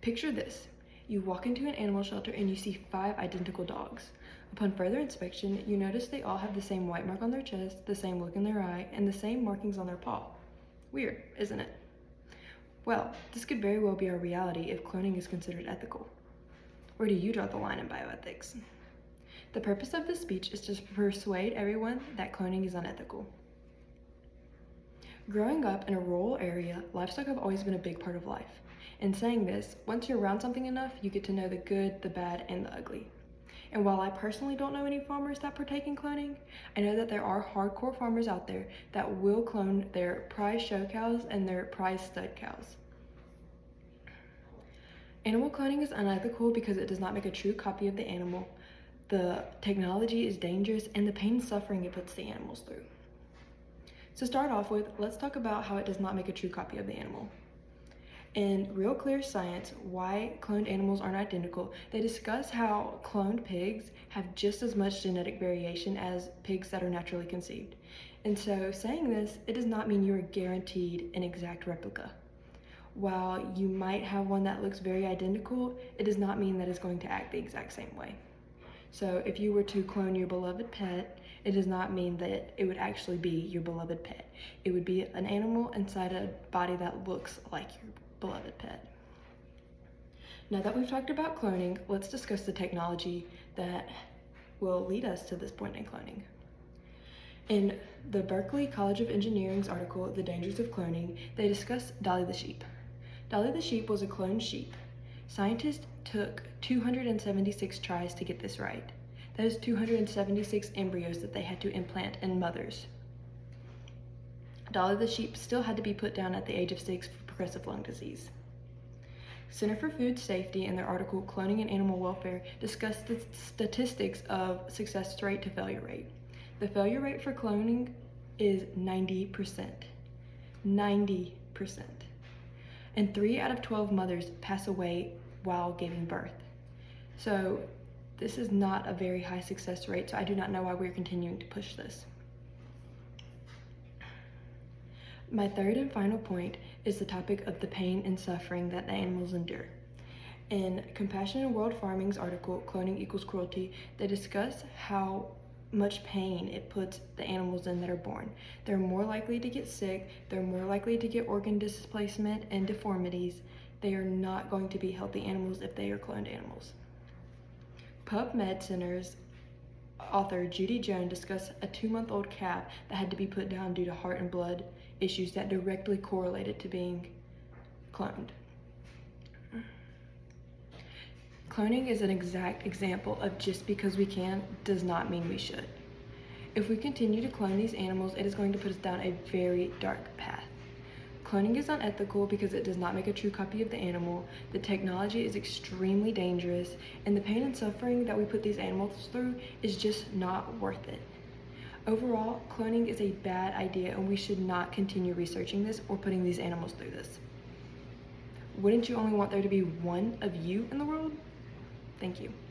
Picture this. You walk into an animal shelter and you see 5 identical dogs. Upon further inspection, you notice they all have the same white mark on their chest, the same look in their eye, and the same markings on their paw. Weird, isn't it? Well, this could very well be our reality if cloning is considered ethical. Where do you draw the line in bioethics? The purpose of this speech is to persuade everyone that cloning is unethical. Growing up in a rural area, livestock have always been a big part of life. In saying this, once you're around something enough, you get to know the good, the bad, and the ugly. And while I personally don't know any farmers that partake in cloning, I know that there are hardcore farmers out there that will clone their prize show cows and their prize stud cows. Animal cloning is unethical because it does not make a true copy of the animal. The technology is dangerous, and the pain and suffering it puts the animals through. To start off with, let's talk about how it does not make a true copy of the animal. In Real Clear Science, Why Cloned Animals Aren't Identical, they discuss how cloned pigs have just as much genetic variation as pigs that are naturally conceived. And so saying this, it does not mean you are guaranteed an exact replica. While you might have one that looks very identical, it does not mean that it's going to act the exact same way. So if you were to clone your beloved pet, it does not mean that it would actually be your beloved pet. It would be an animal inside a body that looks like your beloved pet. Now that we've talked about cloning, let's discuss the technology that will lead us to this point in cloning. In the Berkeley College of Engineering's article, The Dangers of Cloning, they discuss Dolly the sheep. Dolly the sheep was a cloned sheep. Scientists took 276 tries to get this right. That is 276 embryos that they had to implant in mothers. Dolly the sheep still had to be put down at the age of 6 for progressive lung disease. Center for Food Safety, in their article Cloning and Animal Welfare, discussed the statistics of success rate to failure rate. The failure rate for cloning is 90%. 90%. And 3 out of 12 mothers pass away while giving birth. So this is not a very high success rate, so I do not know why we're continuing to push this. My third and final point is the topic of the pain and suffering that the animals endure. In Compassion in World Farming's article, Cloning Equals Cruelty, they discuss how much pain it puts the animals in that are born. They're more likely to get sick, they're more likely to get organ displacement and deformities. They are not going to be healthy animals if they are cloned animals. PubMed Center's author Judy Jones discussed a 2-month-old calf that had to be put down due to heart and blood issues that directly correlated to being cloned. Cloning is an exact example of just because we can does not mean we should. If we continue to clone these animals, it is going to put us down a very dark path. Cloning is unethical because it does not make a true copy of the animal, the technology is extremely dangerous, and the pain and suffering that we put these animals through is just not worth it. Overall, cloning is a bad idea, and we should not continue researching this or putting these animals through this. Wouldn't you only want there to be one of you in the world? Thank you.